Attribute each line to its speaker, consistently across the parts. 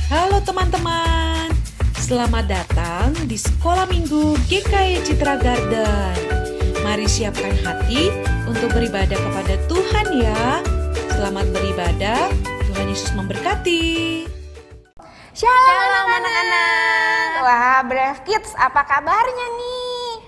Speaker 1: Halo teman-teman, selamat datang di Sekolah Minggu GKI Citra Garden. Mari siapkan hati untuk beribadah kepada Tuhan ya. Selamat beribadah, Tuhan Yesus memberkati.
Speaker 2: Shalom anak-anak. Wah, Brave Kids, apa kabarnya nih?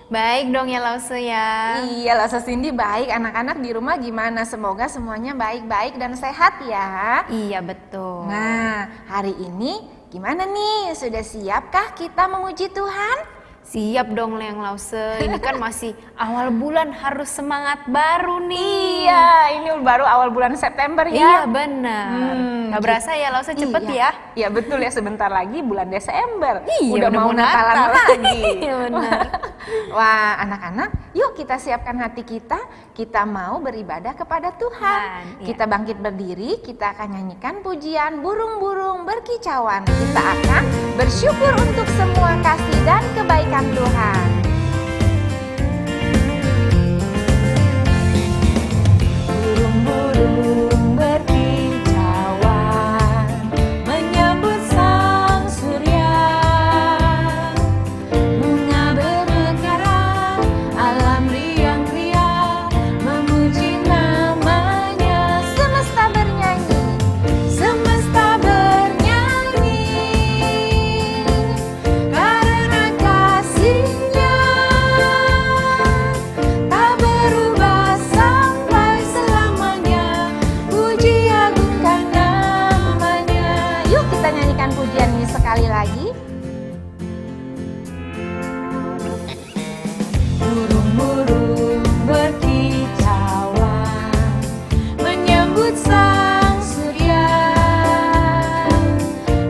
Speaker 3: Baik dong ya Lause ya.
Speaker 2: Iya, Lause Cindy baik. Anak-anak di rumah gimana? Semoga semuanya baik-baik dan sehat ya.
Speaker 3: Iya betul.
Speaker 2: Nah, hari ini gimana nih? Sudah siapkah kita memuji Tuhan?
Speaker 3: Siap dong Leang Lause. Ini kan masih awal bulan, harus semangat baru nih.
Speaker 2: Iya, ini baru awal bulan September ya.
Speaker 3: Iya benar. Gak berasa ya Lause, cepet ya.
Speaker 2: Iya betul ya, sebentar lagi bulan Desember.
Speaker 3: Iya,
Speaker 2: udah mau Natalan lagi.
Speaker 3: Iya benar.
Speaker 2: Wah, anak-anak, yuk kita siapkan hati kita. Kita mau beribadah kepada Tuhan.
Speaker 3: Iya.
Speaker 2: Kita bangkit berdiri, kita akan nyanyikan pujian burung-burung berkicauan. Kita akan bersyukur untuk semua kasih dan kebaikan Tuhan. Burung-burung berkicauan menyambut sang surya. Bunga bermekaran, alam riang-riang memuji namanya. Semesta bernyanyi, semesta bernyanyi karena kasih-Nya tak berubah sampai selamanya. Puji agungkan namanya. Yuk kita nyanyikan pujian ini sekali lagi. Burung-burung berkicauan menyambut sang surya.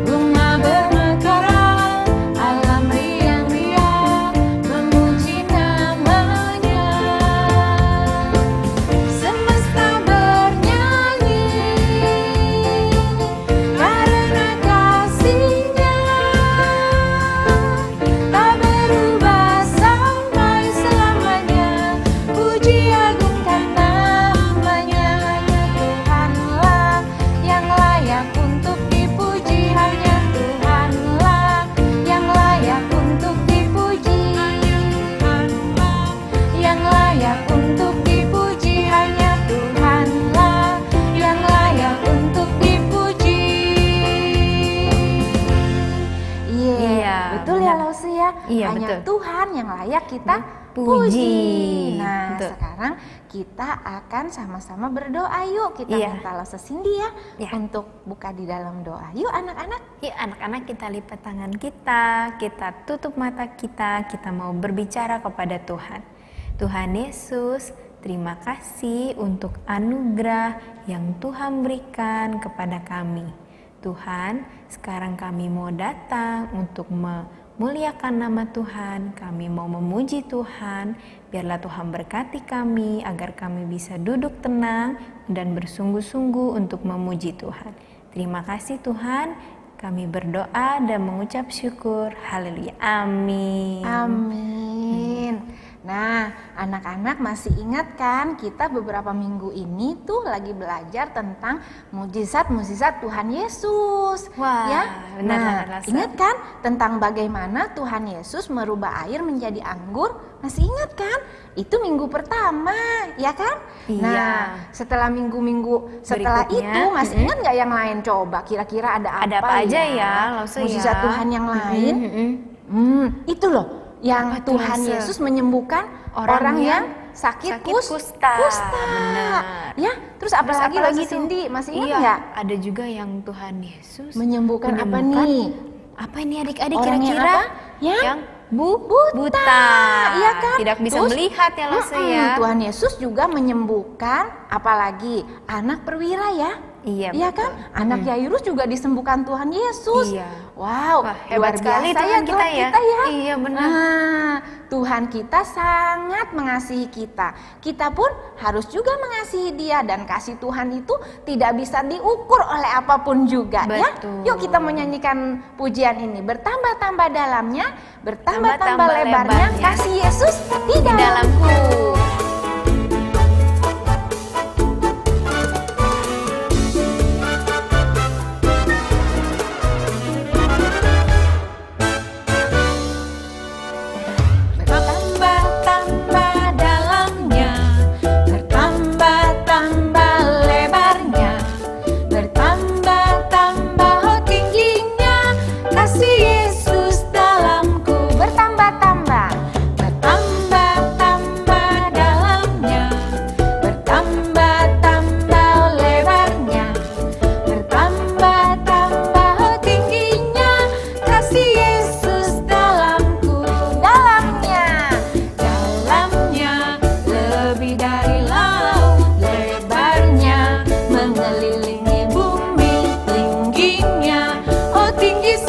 Speaker 2: Bunga bermekaran, alam riang-riang memuji namanya. Semesta bernyanyi karena kasih-Nya tak berubah sampai selamanya. Puji agungkan namanya. Tuhanlah yang layak untuk dipuji. Hanya Tuhanlah yang layak untuk dipuji. Yang layak untuk dipuji. Hanya Tuhanlah yang layak untuk dipuji.
Speaker 3: Iya,
Speaker 2: betul ya
Speaker 3: benar.
Speaker 2: Lause ya.
Speaker 3: Iya,
Speaker 2: Hanya
Speaker 3: betul.
Speaker 2: Tuhan yang layak kita
Speaker 3: Puji.
Speaker 2: puji. Nah,
Speaker 3: Betul.
Speaker 2: sekarang kita akan sama-sama berdoa. Yuk kita
Speaker 3: Iya.
Speaker 2: minta Lause Cindy ya
Speaker 3: Iya.
Speaker 2: untuk buka di dalam doa. Yuk anak-anak.
Speaker 3: Yuk anak-anak, kita lipat tangan kita tutup mata kita mau berbicara kepada Tuhan. Tuhan Yesus, terima kasih untuk anugerah yang Tuhan berikan kepada kami. Tuhan, sekarang kami mau datang untuk memuliakan nama Tuhan. Kami mau memuji Tuhan. Biarlah Tuhan berkati kami agar kami bisa duduk tenang dan bersungguh-sungguh untuk memuji Tuhan. Terima kasih Tuhan. Kami berdoa dan mengucap syukur. Haleluya. Amin.
Speaker 2: Amin. Nah, anak-anak masih ingat kan kita beberapa minggu ini tuh lagi belajar tentang mukjizat-mukjizat Tuhan Yesus.
Speaker 3: Wah,
Speaker 2: ya.
Speaker 3: benar-benar,
Speaker 2: Nah,
Speaker 3: Lasa.
Speaker 2: ingat kan tentang bagaimana Tuhan Yesus merubah air menjadi anggur? Masih ingat kan? Itu minggu pertama, ya kan?
Speaker 3: Iya.
Speaker 2: Nah, setelah minggu-minggu setelah
Speaker 3: Berikutnya,
Speaker 2: itu masih ingat nggak yang lain? Coba kira-kira ada
Speaker 3: Ada apa aja ya, Lause
Speaker 2: mukjizat
Speaker 3: ya?
Speaker 2: Tuhan yang lain? Itu loh yang
Speaker 3: Apa tuh,
Speaker 2: Tuhan
Speaker 3: Lase?
Speaker 2: Yesus menyembuhkan orang yang sakit
Speaker 3: kusta. Benar.
Speaker 2: Ya, terus apa lagi
Speaker 3: tuh?
Speaker 2: Cindy? Masih ingat
Speaker 3: Iya,
Speaker 2: nggak?
Speaker 3: ada juga yang Tuhan Yesus
Speaker 2: Menyembuhkan apa nih?
Speaker 3: Apa ini adik-adik
Speaker 2: Orang yang
Speaker 3: kira-kira?
Speaker 2: apa? Yang
Speaker 3: buta.
Speaker 2: Iya kan?
Speaker 3: Tidak bisa
Speaker 2: Terus,
Speaker 3: melihat ya Lause ya.
Speaker 2: Tuhan Yesus juga menyembuhkan apalagi anak perwira ya.
Speaker 3: Iya,
Speaker 2: Iya
Speaker 3: betul.
Speaker 2: kan? Anak Yairus juga disembuhkan Tuhan Yesus.
Speaker 3: Iya.
Speaker 2: Wow,
Speaker 3: Wah, hebat
Speaker 2: luar
Speaker 3: sekali
Speaker 2: biasa
Speaker 3: Tuhan
Speaker 2: ya
Speaker 3: kita ya.
Speaker 2: ya.
Speaker 3: Iya, benar.
Speaker 2: Nah, Tuhan kita sangat mengasihi kita. Kita pun harus juga mengasihi Dia, dan kasih Tuhan itu tidak bisa diukur oleh apapun juga ya.
Speaker 3: Betul.
Speaker 2: Yuk kita menyanyikan pujian ini. Bertambah-tambah dalamnya, bertambah-tambah
Speaker 3: Tambah-tambah
Speaker 2: lebarnya
Speaker 3: lebarnya.
Speaker 2: kasih Yesus di
Speaker 3: Di dalamku.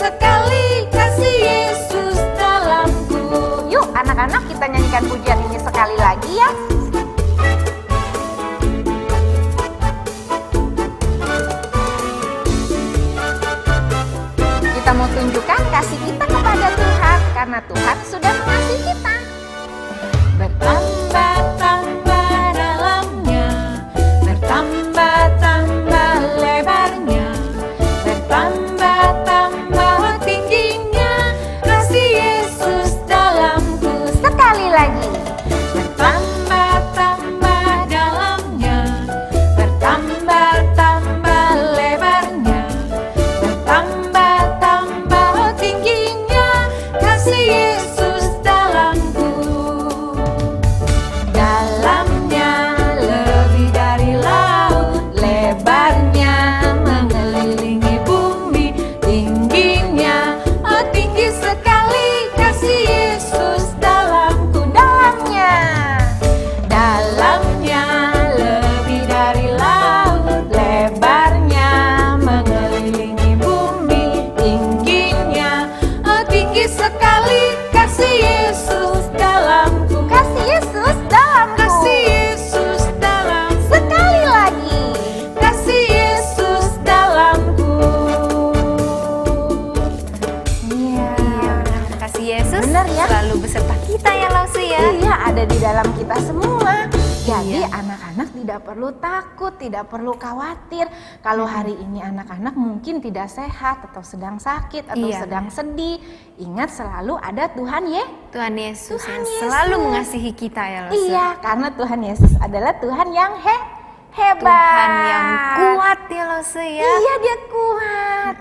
Speaker 1: sekali kasih Yesus dalamku.
Speaker 2: Yuk anak-anak, kita nyanyikan pujian ini sekali lagi ya. Kita mau tunjukkan kasih kita kepada Tuhan karena Tuhan sudah mengasihi kita.
Speaker 1: Bertambah-tambah dalamnya, bertambah-tambah lebarnya, bertambah-tambah tingginya kasih Yesus dalamku.
Speaker 2: Sekali lagi.
Speaker 1: Bertambah-tambah dalamnya, bertambah-tambah lebarnya, bertambah-tambah tingginya kasih Yesus dalamku. Dalamnya lebih dari laut, lebarnya mengelilingi bumi, tingginya tinggi sekali kasih Yesus dalamku. Dalamnya lebih dari laut, lebarnya mengelilingi bumi, tingginya tinggi sekali kasih Yesus dalamku.
Speaker 2: Kasih Yesus dalamku.
Speaker 1: Kasih Yesus dalamku.
Speaker 2: Sekali lagi.
Speaker 1: Kasih Yesus dalamku.
Speaker 2: Iya.
Speaker 3: Kasih Yesus
Speaker 2: Benar ya?
Speaker 3: selalu beserta kita ya Lausi ya.
Speaker 2: Iya, ada di dalam kita semua. Jadi
Speaker 3: Iya.
Speaker 2: anak-anak tidak perlu takut, tidak perlu khawatir. Kalau hari ini anak-anak mungkin tidak sehat atau sedang sakit atau
Speaker 3: Iya,
Speaker 2: sedang sedih, ingat selalu ada Tuhan ya.
Speaker 3: Tuhan Yesus
Speaker 2: Tuhan
Speaker 3: yang
Speaker 2: Yesus.
Speaker 3: selalu mengasihi kita ya Lausi.
Speaker 2: Iya, karena Tuhan Yesus adalah Tuhan yang hebat.
Speaker 3: Tuhan yang kuat ya Lausi ya.
Speaker 2: Iya, dia kuat.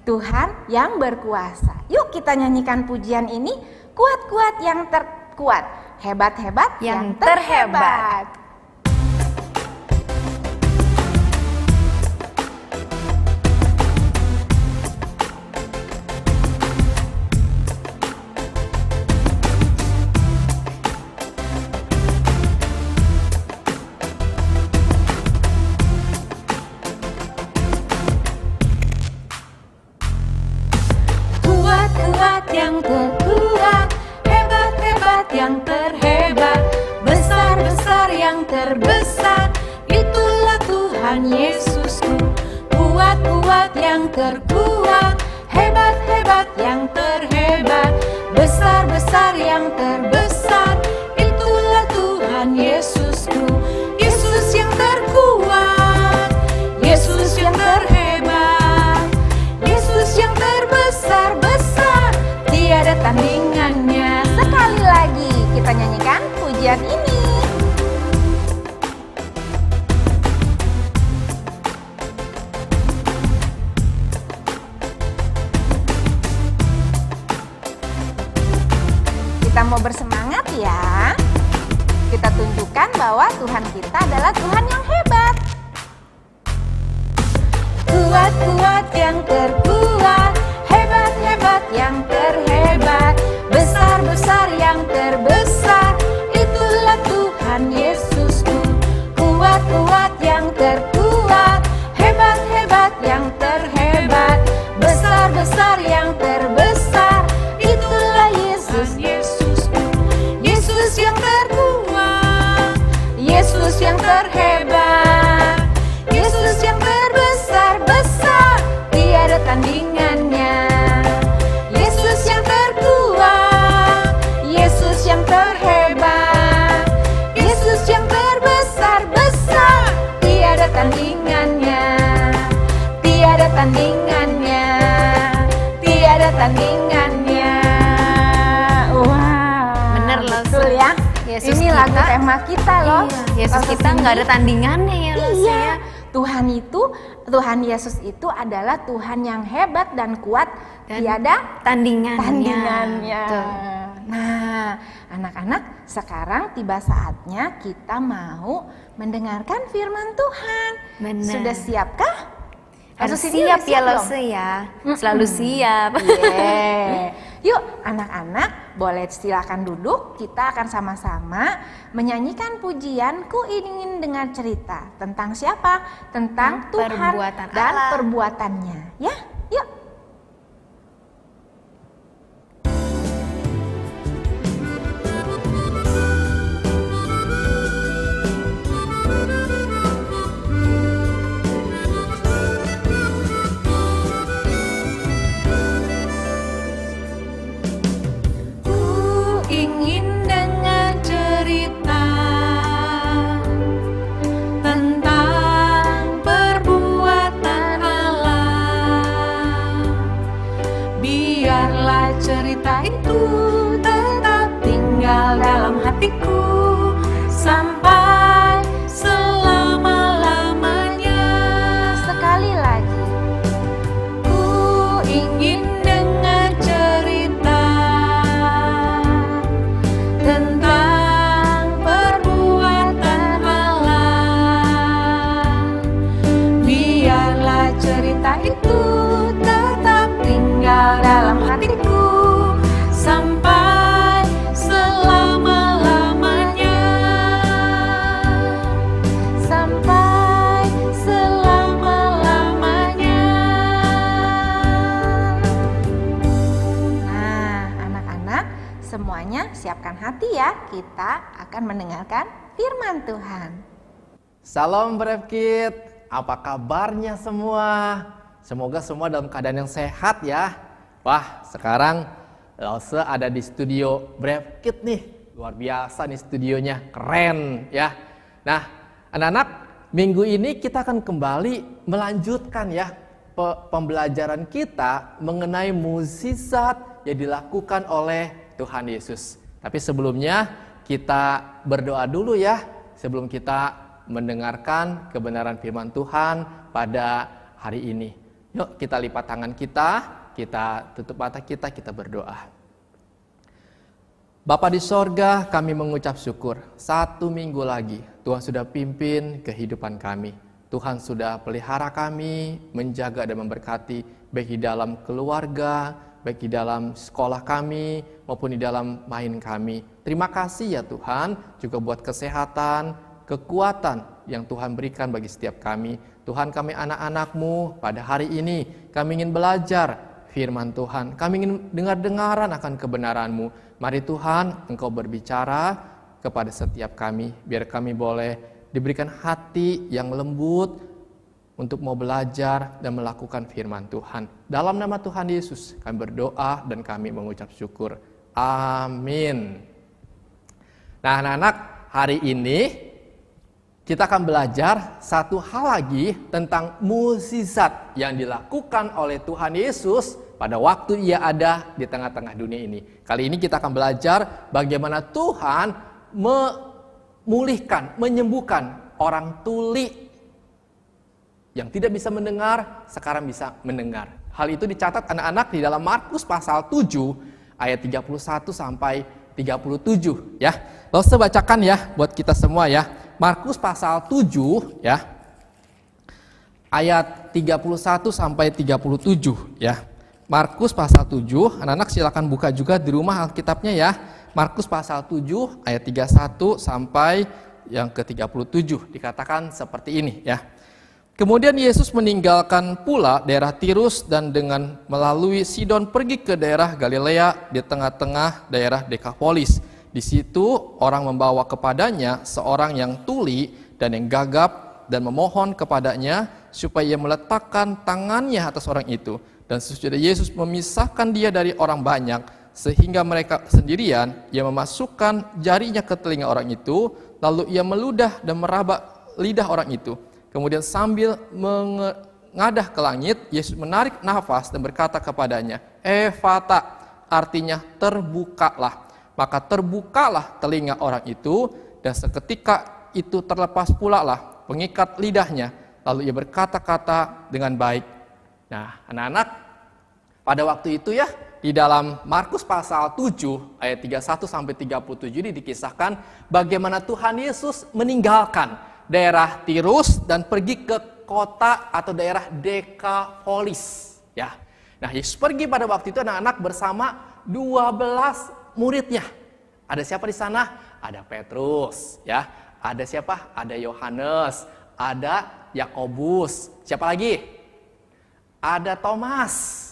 Speaker 2: Tuhan yang berkuasa. Yuk kita nyanyikan pujian ini. Kuat-kuat yang terkuat, hebat-hebat yang terhebat.
Speaker 1: Kuat-kuat yang terkuat, hebat-hebat yang terhebat, besar-besar yang terbesar, itulah Tuhan Yesusku. Kuat-kuat yang terkuat, hebat-hebat yang terhebat, besar-besar yang terbesar, itulah Tuhan Yesusku. Yesus yang terkuat, Yesus yang terhebat, Yesus yang terbesar-besar, tiada tandingannya.
Speaker 2: Sekali lagi kita nyanyikan pujian ini. Kita mau bersemangat ya. Kita tunjukkan bahwa Tuhan kita adalah Tuhan yang hebat.
Speaker 1: Kuat-kuat yang terkuat, hebat-hebat yang terhebat, besar-besar yang terbesar, itulah Tuhan Yesusku. Kuat-kuat yang terkuat, hebat-hebat yang terhebat, besar-besar yang terbesar, itulah Yesus Yesusku. Yesus yang terkuat, Yesus yang terhebat, Yesus yang terbesar-besar, tiada tandingannya. Yesus yang terkuat, Yesus yang terhebat, Yesus yang terbesar-besar, tiada tandingannya. Tiada tandingannya, tiada tandingannya. Wah,
Speaker 3: Bener loh,
Speaker 2: betul ya.
Speaker 3: Yesus
Speaker 2: Ini
Speaker 3: kita-
Speaker 2: lagu tema kita loh.
Speaker 3: Iya, Yesus
Speaker 2: Lagu
Speaker 3: kita nggak ada tandingannya ya Lausi
Speaker 2: Iya,
Speaker 3: ya.
Speaker 2: Tuhan Yesus itu adalah Tuhan yang hebat dan kuat,
Speaker 3: Dan
Speaker 2: tiada
Speaker 3: tandingannya.
Speaker 2: tandingannya.
Speaker 3: Tuh.
Speaker 2: Nah, anak-anak, sekarang tiba saatnya kita mau mendengarkan firman Tuhan.
Speaker 3: Benar.
Speaker 2: Sudah siapkah?
Speaker 3: Harus
Speaker 2: Langsung sini
Speaker 3: siap
Speaker 2: udah
Speaker 3: ya
Speaker 2: belum?
Speaker 3: Lausi ya. Selalu siap.
Speaker 2: Yeay. Yuk anak-anak, boleh silakan duduk. Kita akan sama-sama menyanyikan pujian Ku Ingin Dengar Cerita. Tentang siapa? Tentang Tuhan
Speaker 3: Perbuatan
Speaker 2: dan
Speaker 3: Allah.
Speaker 2: perbuatannya. Ya, yuk. Biarlah cerita itu tetap tinggal dalam hatiku sampai selama-lamanya. Sekali lagi, ku ingin dengar cerita tentang perbuatan Allah. Biarlah cerita itu tetap tinggal dalam hatiku sampai selama-lamanya. Sampai selama-lamanya. Nah, anak-anak semuanya siapkan hati ya. Kita akan mendengarkan firman Tuhan.
Speaker 4: Salam Brevkid, apa kabarnya semua? Semoga semua dalam keadaan yang sehat ya. Wah, sekarang Lause ada di studio Brevkid nih. Luar biasa nih studionya, keren ya. Nah, anak-anak, minggu ini kita akan kembali melanjutkan ya pembelajaran kita mengenai mukjizat yang dilakukan oleh Tuhan Yesus. Tapi sebelumnya kita berdoa dulu ya, sebelum kita mendengarkan kebenaran firman Tuhan pada hari ini. Yuk kita lipat tangan kita tutup mata kita berdoa. Bapa di sorga, kami mengucap syukur. 1 minggu lagi Tuhan sudah pimpin kehidupan kami. Tuhan sudah pelihara kami, menjaga dan memberkati baik di dalam keluarga, baik di dalam sekolah kami maupun di dalam main kami. Terima kasih ya Tuhan, juga buat kesehatan, kekuatan yang Tuhan berikan bagi setiap kami. Tuhan, kami anak-anak-Mu pada hari ini, kami ingin belajar firman Tuhan. Kami ingin dengar-dengaran akan kebenaran-Mu. Mari Tuhan, Engkau berbicara kepada setiap kami. Biar kami boleh diberikan hati yang lembut untuk mau belajar dan melakukan firman Tuhan. Dalam nama Tuhan Yesus, kami berdoa dan kami mengucap syukur. Amin. Nah anak-anak, hari ini kita akan belajar satu hal lagi tentang mukjizat yang dilakukan oleh Tuhan Yesus pada waktu Ia ada di tengah-tengah dunia ini. Kali ini kita akan belajar bagaimana Tuhan memulihkan, menyembuhkan orang tuli yang tidak bisa mendengar, sekarang bisa mendengar. Hal itu dicatat anak-anak di dalam Markus pasal 7 ayat 31 sampai 37 ya. Lalu saya bacakan ya buat kita semua ya. Markus pasal 7 ya. Ayat 31 sampai 37 ya. Markus pasal 7, anak-anak silakan buka juga di rumah Alkitabnya ya. Markus pasal 7 ayat 31 sampai yang ke-37 dikatakan seperti ini ya. Kemudian Yesus meninggalkan pula daerah Tirus dan dengan melalui Sidon pergi ke daerah Galilea di tengah-tengah daerah Dekapolis. Di situ orang membawa kepadanya seorang yang tuli dan yang gagap dan memohon kepadanya supaya ia meletakkan tangannya atas orang itu. Dan sesudah Yesus memisahkan dia dari orang banyak sehingga mereka sendirian, ia memasukkan jarinya ke telinga orang itu, lalu ia meludah dan meraba lidah orang itu. Kemudian sambil mengadah ke langit, Yesus menarik nafas dan berkata kepadanya, "Efata," artinya terbukalah. Maka terbukalah telinga orang itu, dan seketika itu terlepas pula lah pengikat lidahnya. Lalu ia berkata-kata dengan baik. Nah, anak-anak, pada waktu itu ya, di dalam Markus pasal 7 ayat 31 sampai 37 ini dikisahkan bagaimana Tuhan Yesus meninggalkan daerah Tirus dan pergi ke kota atau daerah Dekapolis ya. Nah, Yesus pergi pada waktu itu anak-anak bersama 12 muridnya. Ada siapa di sana? Ada Petrus, ya. Ada siapa? Ada Yohanes, ada Yakobus. Siapa lagi? Ada Thomas.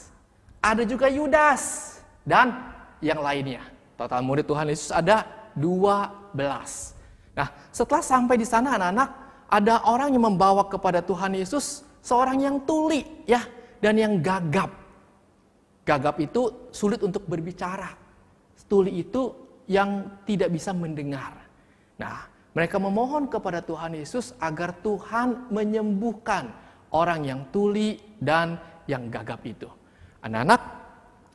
Speaker 4: Ada juga Yudas dan yang lainnya. Total murid Tuhan Yesus ada 12. Nah, setelah sampai di sana anak-anak, ada orang yang membawa kepada Tuhan Yesus seorang yang tuli, ya, dan yang gagap. Gagap itu sulit untuk berbicara. Tuli itu yang tidak bisa mendengar. Nah, mereka memohon kepada Tuhan Yesus agar Tuhan menyembuhkan orang yang tuli dan yang gagap itu. Anak-anak,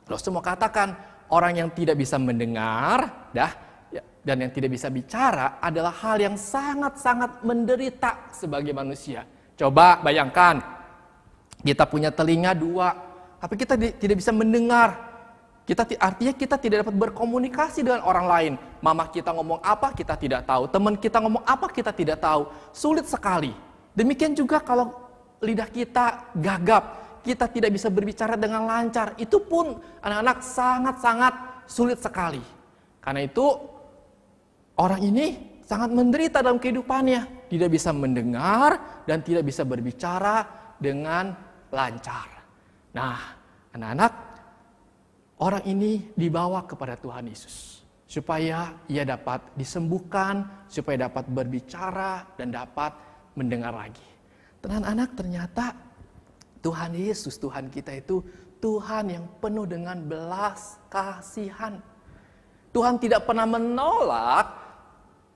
Speaker 4: Lalu semua katakan, orang yang tidak bisa mendengar, dan yang tidak bisa bicara adalah hal yang sangat-sangat menderita sebagai manusia. Coba bayangkan, kita punya telinga 2, tapi kita tidak bisa mendengar. Artinya kita tidak dapat berkomunikasi dengan orang lain. Mama kita ngomong apa kita tidak tahu, teman kita ngomong apa kita tidak tahu. Sulit sekali. Demikian juga kalau lidah kita gagap, kita tidak bisa berbicara dengan lancar. Itu pun anak-anak sangat-sangat sulit sekali. Karena itu orang ini sangat menderita dalam kehidupannya. Tidak bisa mendengar dan tidak bisa berbicara dengan lancar. Nah, anak-anak, orang ini dibawa kepada Tuhan Yesus supaya ia dapat disembuhkan, supaya dapat berbicara dan dapat mendengar lagi. Anak-anak, ternyata Tuhan Yesus, Tuhan kita itu Tuhan yang penuh dengan belas kasihan. Tuhan tidak pernah menolak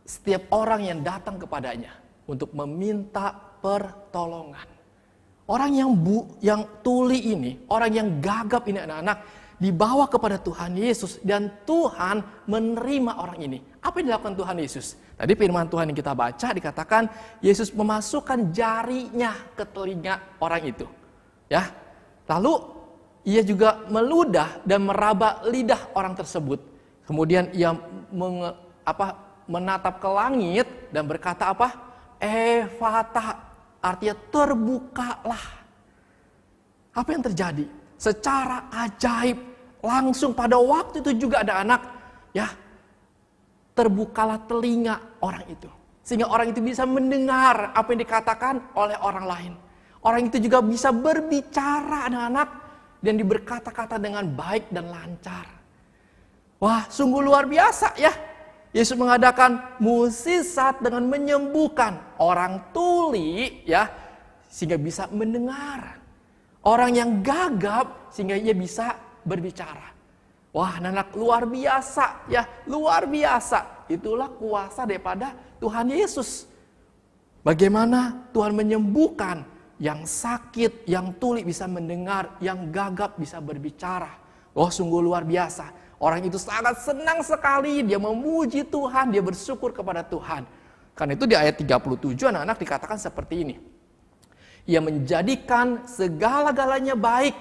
Speaker 4: setiap orang yang datang kepadanya untuk meminta pertolongan. Orang yang tuli ini, orang yang gagap ini anak-anak, dibawa kepada Tuhan Yesus dan Tuhan menerima orang ini. Apa yang dilakukan Tuhan Yesus? Tadi firman Tuhan yang kita baca dikatakan Yesus memasukkan jarinya ke telinga orang itu. Ya. Lalu ia juga meludah dan meraba lidah orang tersebut. Kemudian ia menatap ke langit dan berkata apa? Ephata, artinya terbukalah. Apa yang terjadi? Secara ajaib, langsung pada waktu itu juga ada anak, terbukalah telinga orang itu. Sehingga orang itu bisa mendengar apa yang dikatakan oleh orang lain. Orang itu juga bisa berbicara anak-anak dan berkata-kata dengan baik dan lancar. Wah, sungguh luar biasa ya. Yesus mengadakan mukjizat dengan menyembuhkan orang tuli sehingga bisa mendengar. Orang yang gagap sehingga ia bisa berbicara. Wah, anak luar biasa ya, luar biasa. Itulah kuasa daripada Tuhan Yesus. Bagaimana Tuhan menyembuhkan yang sakit, yang tuli bisa mendengar, yang gagap bisa berbicara. Oh, sungguh luar biasa. Orang itu sangat senang sekali, dia memuji Tuhan, dia bersyukur kepada Tuhan. Karena itu di ayat 37 anak-anak dikatakan seperti ini. Ia menjadikan segala-galanya baik.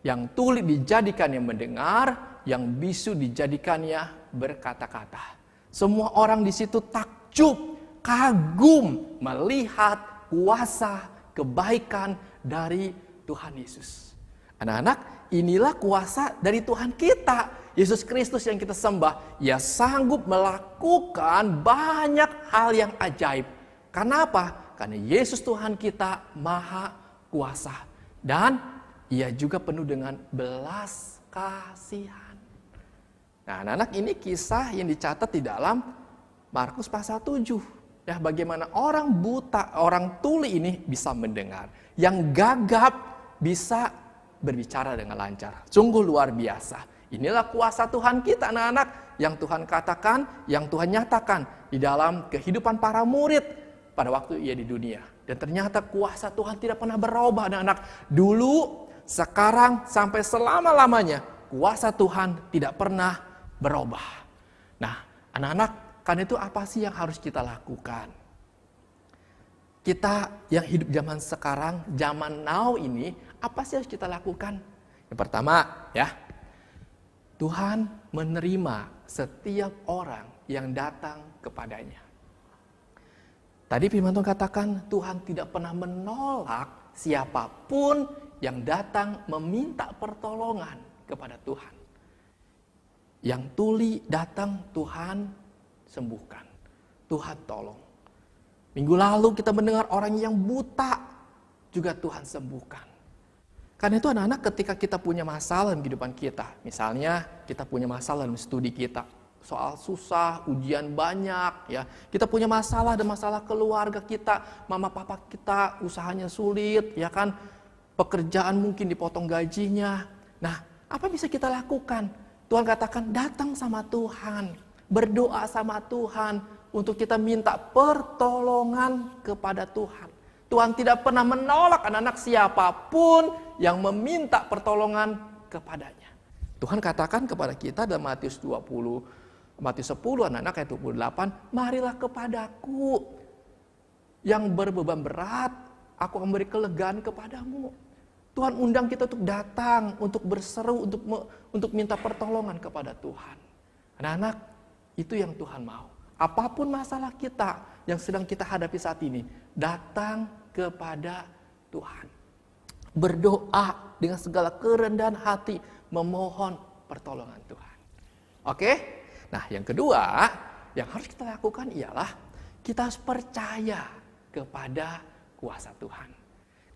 Speaker 4: Yang tuli dijadikannya mendengar, yang bisu dijadikannya berkata-kata. Semua orang di situ takjub, kagum melihat kuasa kebaikan dari Tuhan Yesus. Anak-anak, inilah kuasa dari Tuhan kita. Yesus Kristus yang kita sembah. Ia sanggup melakukan banyak hal yang ajaib. Karena apa? Karena Yesus Tuhan kita maha kuasa. Dan ia juga penuh dengan belas kasihan. Nah, anak-anak, ini kisah yang dicatat di dalam Markus pasal 7. Ya, bagaimana orang buta, orang tuli ini bisa mendengar. Yang gagap bisa berbicara dengan lancar. Sungguh luar biasa. Inilah kuasa Tuhan kita anak-anak. Yang Tuhan katakan, yang Tuhan nyatakan di dalam kehidupan para murid pada waktu ia di dunia. Dan ternyata kuasa Tuhan tidak pernah berubah anak-anak. Dulu, sekarang, sampai selama-lamanya. Kuasa Tuhan tidak pernah berubah. Nah, anak-anak, karena itu apa sih yang harus kita lakukan? Kita yang hidup zaman sekarang, zaman now ini, apa sih yang harus kita lakukan? Yang pertama, Tuhan menerima setiap orang yang datang kepadanya. Tadi firman Tuhan katakan, Tuhan tidak pernah menolak siapapun yang datang meminta pertolongan kepada Tuhan. Yang tuli datang, Tuhan sembuhkan. Tuhan tolong. Minggu lalu kita mendengar orang yang buta, juga Tuhan sembuhkan. Karena itu anak-anak, ketika kita punya masalah dalam kehidupan kita, misalnya kita punya masalah dalam studi kita, soal susah, ujian banyak, kita punya masalah, ada masalah keluarga kita, mama papa kita usahanya sulit, pekerjaan mungkin dipotong gajinya. Nah, apa bisa kita lakukan? Tuhan katakan, datang sama Tuhan, berdoa sama Tuhan, untuk kita minta pertolongan kepada Tuhan. Tuhan tidak pernah menolak anak-anak siapapun yang meminta pertolongan kepadanya. Tuhan katakan kepada kita dalam Matius 10 anak-anak ayat 28, marilah kepadaku yang berbeban berat, aku akan beri kelegaan kepadamu. Tuhan undang kita untuk datang, untuk berseru, untuk minta pertolongan kepada Tuhan. Anak-anak, itu yang Tuhan mau. Apapun masalah kita yang sedang kita hadapi saat ini, datang kepada Tuhan. Berdoa dengan segala kerendahan hati, memohon pertolongan Tuhan. Oke? Nah, yang kedua yang harus kita lakukan ialah kita harus percaya kepada kuasa Tuhan.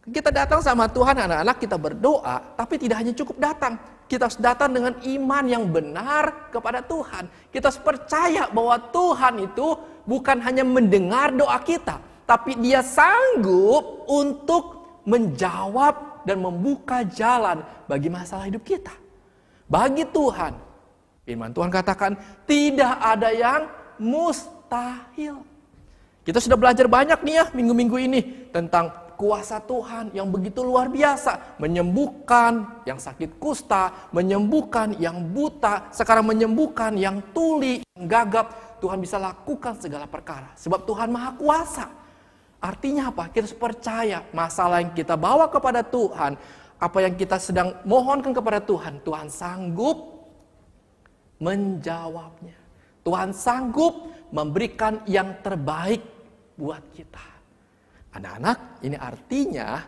Speaker 4: Kita datang sama Tuhan, anak-anak, kita berdoa, tapi tidak hanya cukup datang. Kita harus datang dengan iman yang benar kepada Tuhan. Kita harus percaya bahwa Tuhan itu bukan hanya mendengar doa kita, tapi Dia sanggup untuk menjawab dan membuka jalan bagi masalah hidup kita. Bagi Tuhan, firman Tuhan katakan, tidak ada yang mustahil. Kita sudah belajar banyak nih ya minggu-minggu ini tentang kuasa Tuhan yang begitu luar biasa. Menyembuhkan yang sakit kusta, menyembuhkan yang buta, sekarang menyembuhkan yang tuli, yang gagap. Tuhan bisa lakukan segala perkara. Sebab Tuhan Maha Kuasa. Artinya apa? Kita harus percaya masalah yang kita bawa kepada Tuhan, apa yang kita sedang mohonkan kepada Tuhan, Tuhan sanggup menjawabnya. Tuhan sanggup memberikan yang terbaik buat kita. Anak-anak, ini artinya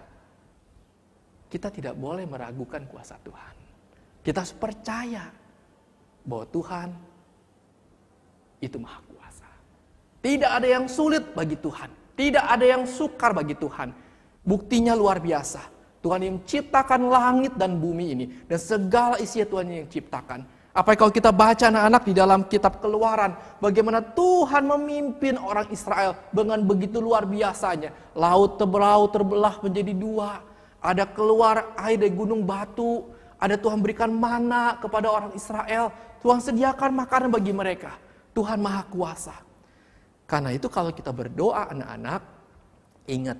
Speaker 4: kita tidak boleh meragukan kuasa Tuhan. Kita harus percaya bahwa Tuhan itu Maha Kuasa. Tidak ada yang sulit bagi Tuhan. Tidak ada yang sukar bagi Tuhan. Buktinya luar biasa. Tuhan yang menciptakan langit dan bumi ini. Dan segala isinya Tuhan yang ciptakan. Apa kalau kita baca anak-anak di dalam kitab Keluaran. Bagaimana Tuhan memimpin orang Israel dengan begitu luar biasanya. Laut terbelah menjadi dua. Ada keluar air dari gunung batu. Ada Tuhan berikan mana kepada orang Israel. Tuhan sediakan makanan bagi mereka. Tuhan Maha Kuasa. Karena itu kalau kita berdoa anak-anak, ingat.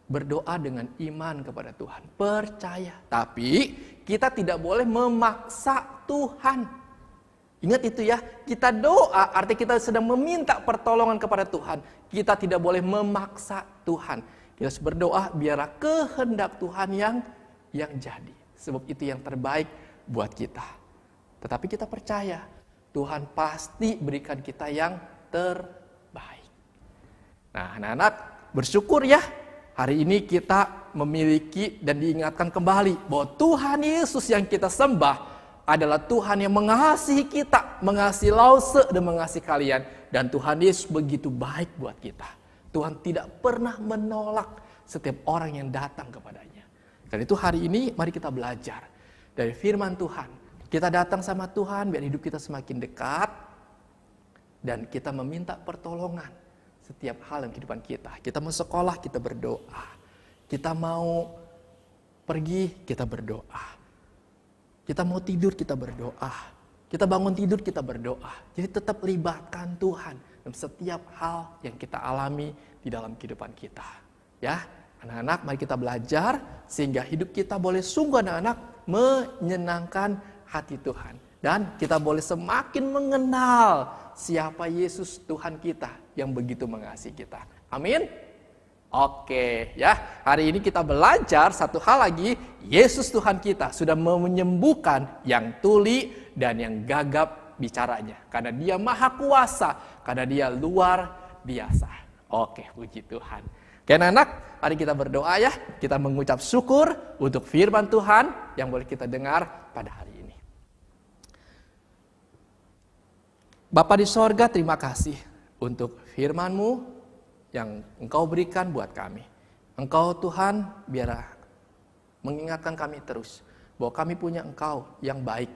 Speaker 4: Berdoa dengan iman kepada Tuhan. Percaya. Tapi kita tidak boleh memaksa Tuhan. Ingat itu ya. Kita doa artinya kita sedang meminta pertolongan kepada Tuhan. Kita tidak boleh memaksa Tuhan. Kita harus berdoa biarlah kehendak Tuhan yang jadi. Sebab itu yang terbaik buat kita. Tetapi kita percaya Tuhan pasti berikan kita yang terbaik. Nah, anak-anak bersyukur ya. Hari ini kita memiliki dan diingatkan kembali bahwa Tuhan Yesus yang kita sembah adalah Tuhan yang mengasihi kita, mengasihi Lause dan mengasihi kalian. Dan Tuhan Yesus begitu baik buat kita. Tuhan tidak pernah menolak setiap orang yang datang kepadanya. Dan itu hari ini mari kita belajar dari firman Tuhan. Kita datang sama Tuhan biar hidup kita semakin dekat. Dan kita meminta pertolongan setiap hal dalam kehidupan kita. Kita mau sekolah, kita berdoa. Kita mau pergi, kita berdoa. Kita mau tidur, kita berdoa. Kita bangun tidur, kita berdoa. Jadi tetap libatkan Tuhan dalam setiap hal yang kita alami di dalam kehidupan kita. Ya, anak-anak, mari kita belajar sehingga hidup kita boleh sungguh anak-anak menyenangkan hati Tuhan. Dan kita boleh semakin mengenal siapa Yesus Tuhan kita yang begitu mengasihi kita. Amin. Oke ya, hari ini kita belajar satu hal lagi. Yesus Tuhan kita sudah menyembuhkan yang tuli dan yang gagap bicaranya. Karena Dia Maha Kuasa, karena Dia luar biasa. Oke, puji Tuhan. Oke anak-anak, mari kita berdoa ya. Kita mengucap syukur untuk firman Tuhan yang boleh kita dengar pada hari ini. Bapa di sorga, terima kasih untuk firman-Mu yang Engkau berikan buat kami. Engkau Tuhan biar mengingatkan kami terus bahwa kami punya Engkau yang baik.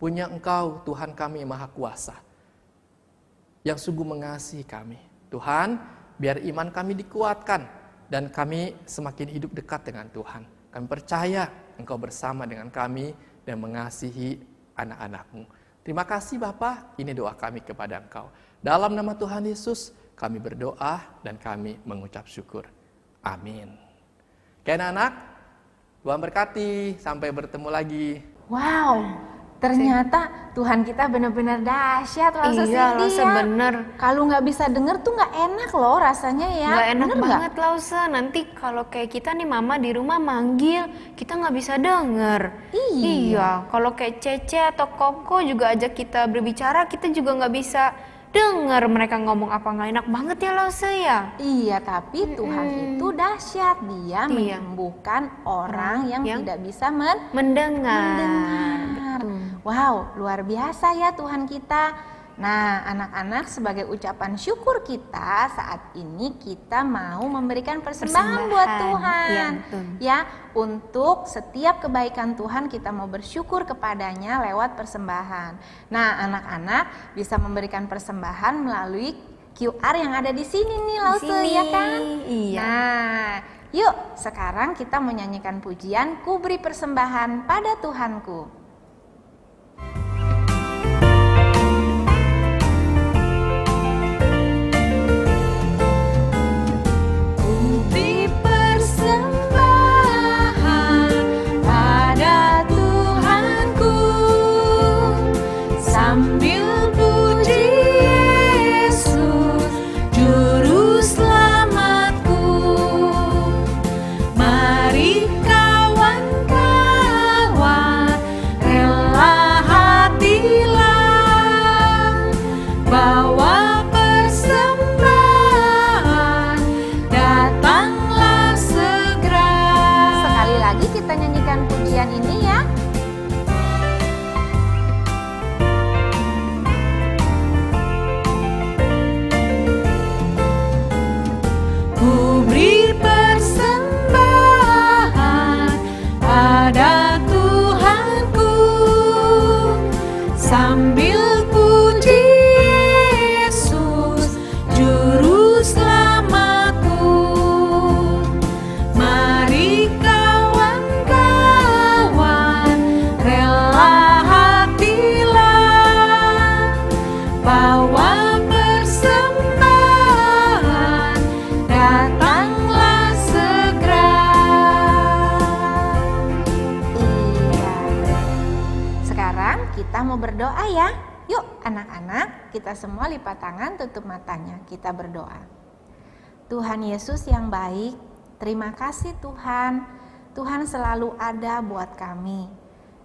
Speaker 4: Punya Engkau Tuhan kami Maha Kuasa yang sungguh mengasihi kami. Tuhan, biar iman kami dikuatkan dan kami semakin hidup dekat dengan Tuhan. Kami percaya Engkau bersama dengan kami dan mengasihi anak-anak-Mu. Terima kasih Bapa, ini doa kami kepada Engkau. Dalam nama Tuhan Yesus, kami berdoa dan kami mengucap syukur. Amin. Oke anak-anak, Tuhan berkati, sampai bertemu lagi.
Speaker 2: Wow, ternyata Tuhan kita benar-benar dahsyat Lause
Speaker 3: Iya,
Speaker 2: Cindy
Speaker 3: Lause
Speaker 2: ya.
Speaker 3: bener.
Speaker 2: Kalau nggak bisa denger tuh nggak enak loh rasanya ya.
Speaker 3: Nggak enak
Speaker 2: Bener nggak?
Speaker 3: banget Lause. Nanti kalau kayak kita nih mama di rumah manggil, kita nggak bisa denger. Iya, kalau kayak Cece atau Koko juga ajak kita berbicara, kita juga nggak bisa denger mereka ngomong apa. Nggak enak banget ya Lause ya.
Speaker 2: Iya, tapi Tuhan itu dahsyat. Dia
Speaker 3: Iya.
Speaker 2: menyembuhkan orang yang tidak bisa
Speaker 3: Mendengar.
Speaker 2: mendengar. Wow, luar biasa ya Tuhan kita. Nah, anak-anak, sebagai ucapan syukur kita saat ini kita mau memberikan persembahan buat Tuhan.
Speaker 3: Iya, betul.
Speaker 2: Ya, untuk setiap kebaikan Tuhan kita mau bersyukur kepadanya lewat persembahan. Nah, anak-anak bisa memberikan persembahan melalui QR yang ada di sini nih, Lause,
Speaker 3: sini,
Speaker 2: ya kan?
Speaker 3: iya.
Speaker 2: Nah, yuk sekarang kita menyanyikan pujian Ku Beri Persembahan pada Tuhanku.
Speaker 1: Sambil puji Yesus, Juru Selamatku. Mari kawan-kawan, rela hatilah, bawa persembahan, datanglah segera.
Speaker 2: Sekali lagi kita nyanyikan pujian ini ya.
Speaker 1: Ku beri persembahan pada Tuhanku, sambil puji Yesus, Juru Selamatku. Mari kawan-kawan, rela hatilah, bawa persembahan, datanglah segera.
Speaker 2: Iya. Sekarang kita mau berdoa ya. Yuk anak-anak, kita semua lipat tangan, tutup matanya. Kita berdoa. Tuhan Yesus yang baik, terima kasih Tuhan. Tuhan selalu ada buat kami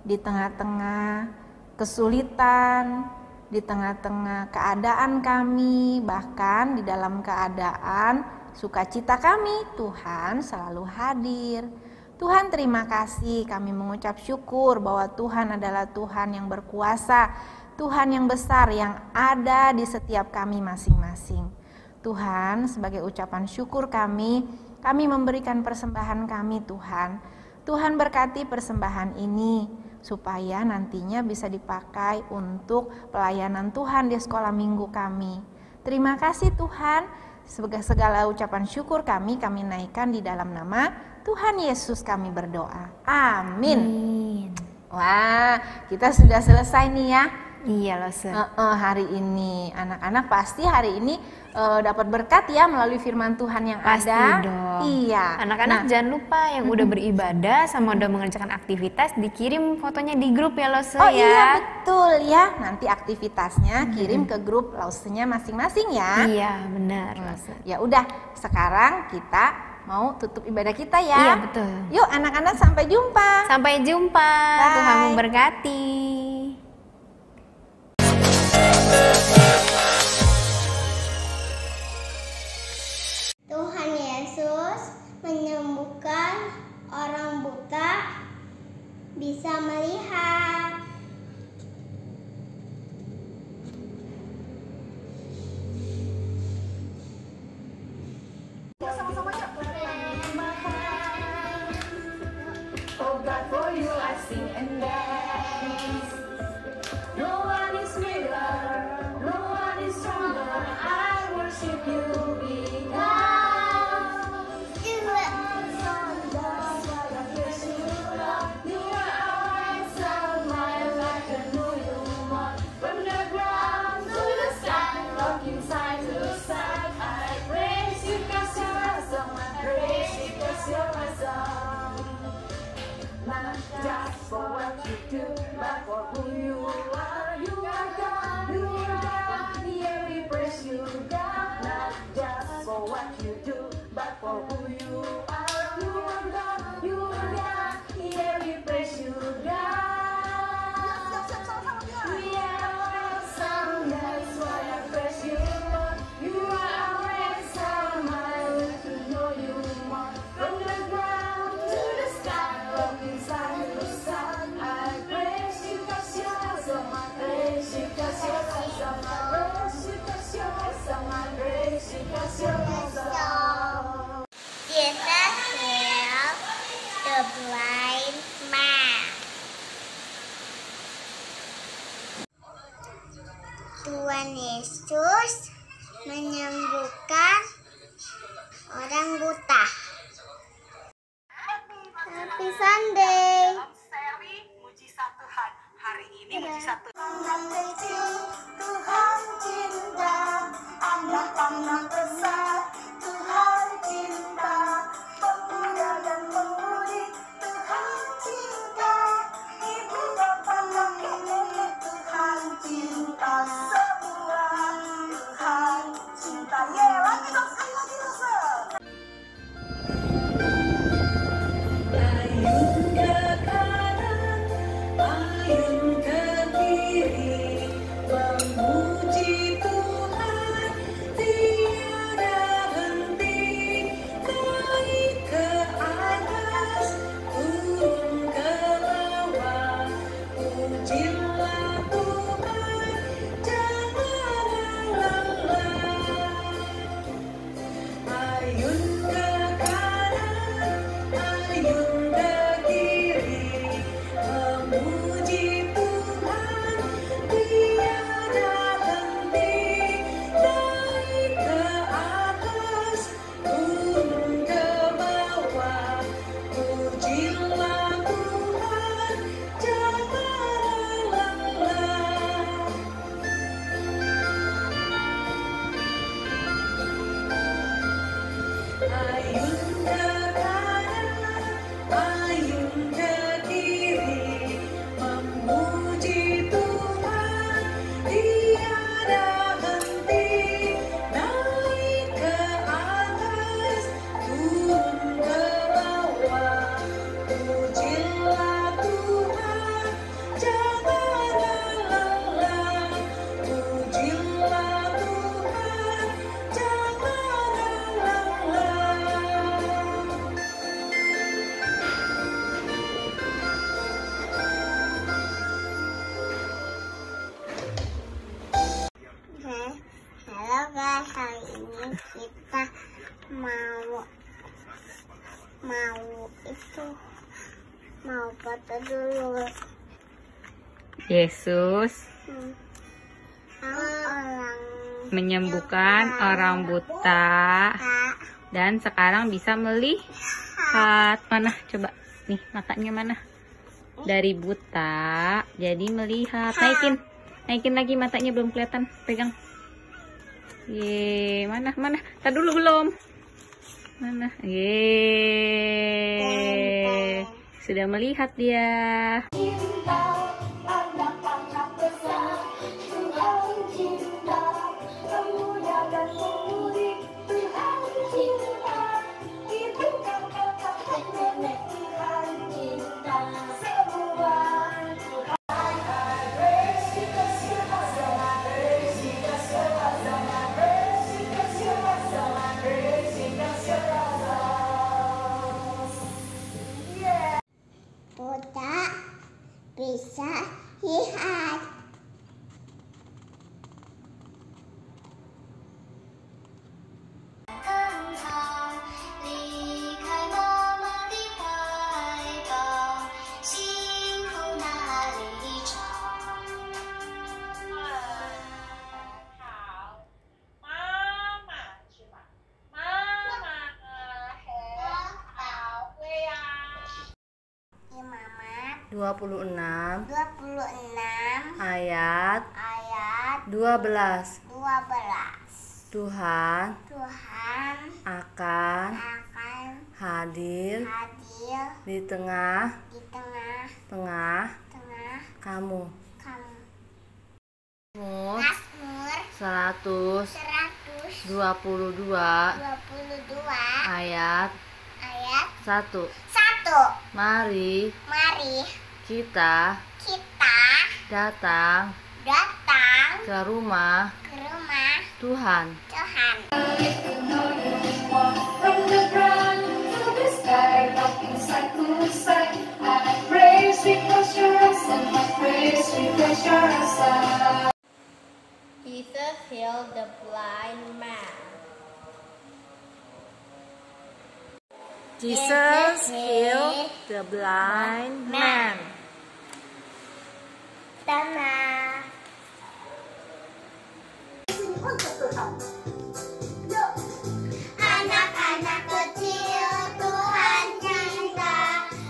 Speaker 2: di tengah-tengah kesulitan, di tengah-tengah keadaan kami, bahkan di dalam keadaan sukacita kami. Tuhan selalu hadir. Tuhan, terima kasih, kami mengucap syukur bahwa Tuhan adalah Tuhan yang berkuasa, Tuhan yang besar yang ada di setiap kami masing-masing. Tuhan, sebagai ucapan syukur kami memberikan persembahan kami Tuhan. Tuhan berkati persembahan ini supaya nantinya bisa dipakai untuk pelayanan Tuhan di sekolah minggu kami. Terima kasih Tuhan, sebagai segala ucapan syukur kami naikkan di dalam nama Tuhan Yesus kami berdoa. Amin. Wah, kita sudah selesai nih ya.
Speaker 3: Iya Lause.
Speaker 2: Hari ini anak-anak pasti hari ini dapat berkat ya melalui firman Tuhan yang
Speaker 3: Pasti
Speaker 2: ada.
Speaker 3: dong.
Speaker 2: Iya.
Speaker 3: Anak-anak jangan lupa yang udah beribadah sama udah mengerjakan aktivitas dikirim fotonya di grup ya Lause
Speaker 2: Oh
Speaker 3: ya.
Speaker 2: iya betul ya. Nanti aktivitasnya kirim ke grup Lause-nya masing-masing ya.
Speaker 3: Iya benar Lause.
Speaker 2: Ya udah, sekarang kita mau tutup ibadah kita ya.
Speaker 3: Iya betul.
Speaker 2: Yuk anak-anak, sampai jumpa.
Speaker 3: Sampai jumpa.
Speaker 2: Bye.
Speaker 3: Tuhan memberkati.
Speaker 5: Tuhan Yesus menyembuhkan orang buta bisa melihat.
Speaker 1: Oh God, for you I sing and dance. No one is greater, no one is stronger. I worship you because you are awesome, God. You are our answer.
Speaker 6: you do, but for who you are. You are God, you are God. Yeah, we praise you, God, not just for what you do, but for who you are. You are God, you are God. Yeah, we praise you, God. We are awesome, that's why I praise you, Lord. You are awesome, I want to know you more. From the ground to the sky, from inside to sun, I praise you 'cause you're awesome. I praise you 'cause you're awesome. I praise you 'cause you're awesome. I praise you 'cause you're awesome.
Speaker 5: Jesus healed the blind man. Tuhan Yesus menyembuhkan orang buta. Happy Sunday.
Speaker 7: Seri Mujizat Tuhan. Hari ini Mujizat Tuhan.
Speaker 6: Tuhan cinta, anak-anak besar, Tuhan cinta, pemuda dan pemudi, Tuhan cinta, ibu bapak kakek nenek, Tuhan cinta, semua Tuhan cinta. Lagi dong, sekali lagi dong,
Speaker 1: Ayun ke kanan, ayun ke kiri, memuji Tuhan tiada henti. Naik ke atas, turun ke bawah, pujilah Tuhan, jangan lelah. Ayun ke kanan, ayun ke kiri, memuji Tuhan tiada henti. Naik ke atas, turun ke bawah, pujilah Tuhan, jangan lelah. Ayun ke kanan, ayun ke kiri, memuji Tuhan tiada henti. Naik ke atas, turun ke bawah, pujilah Tuhan, jangan lelah. Pujilah Tuhan, jangan lelah.
Speaker 5: Halo guys, hari ini kita mau foto dulu.
Speaker 3: Yesus
Speaker 5: Orang
Speaker 3: menyembuhkan orang buta dan sekarang bisa melihat. Mana coba nih matanya mana? Dari buta jadi melihat. Naikin lagi matanya, belum kelihatan. Pegang. Ye, mana? Tadi dulu belum. Mana? Ye. Sudah melihat dia.
Speaker 6: anak-anak besar, Tuhan cinta, pemuda dan pemudi, Tuhan cinta, ibu kakak kakek nenek, Tuhan cinta, semua Tuhan.
Speaker 5: buta bisa lihat.
Speaker 3: Imamat 26
Speaker 5: ayat
Speaker 3: ayat 12.
Speaker 5: 12.
Speaker 3: Tuhan
Speaker 5: Tuhan
Speaker 3: akan
Speaker 5: akan
Speaker 3: hadir
Speaker 5: hadir
Speaker 3: di tengah
Speaker 5: di tengah-tengah
Speaker 8: Kamu.
Speaker 5: Mazmur
Speaker 8: Mazmur
Speaker 5: 122
Speaker 8: ayat 1. Mari kita datang ke rumah Tuhan.
Speaker 6: From the ground to the sky, rocking side to side. I praise because you're awesome. I praise because you're awesome.
Speaker 5: Jesus healed the blind man.
Speaker 8: Jesus healed the blind man.
Speaker 5: Tanah. Anak-anak kecil Tuhan cinta,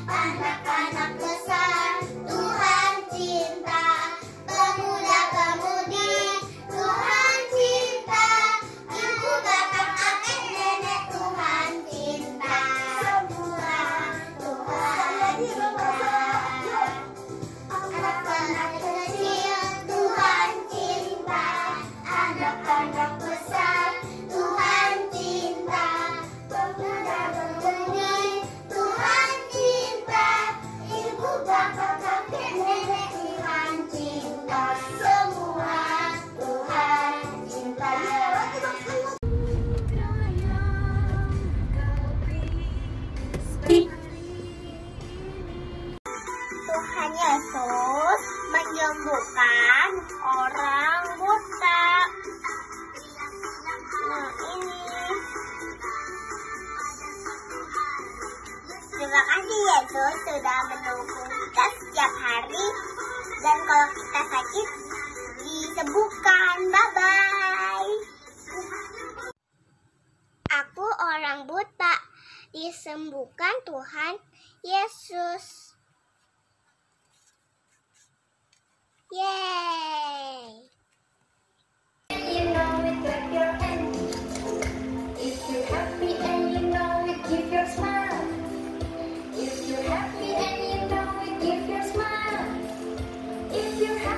Speaker 5: anak-anak besar Tuhan cinta, pemuda-pemudi Tuhan cinta, ibu bapak kakek nenek Tuhan cinta, semua Tuhan cinta. Anak-anak kecil Tuhan cinta, anak-anak besar Tuhan cinta, pemuda-pemudi Tuhan cinta, ibu bapak kakek nenek Tuhan cinta, semua Tuhan cinta. Tuhan Yesus menyembuhkan orang buta. Nah, ini. Terima kasih Yesus sudah mendukung kita setiap hari. Dan kalau kita sakit, disembuhkan. Bye-bye. Aku orang buta, disembuhkan Tuhan Yesus. Yay!
Speaker 6: You know it, clap your hands. If you're happy and you know it, give your smile. If you're happy and you know it, give your smile. If you're happy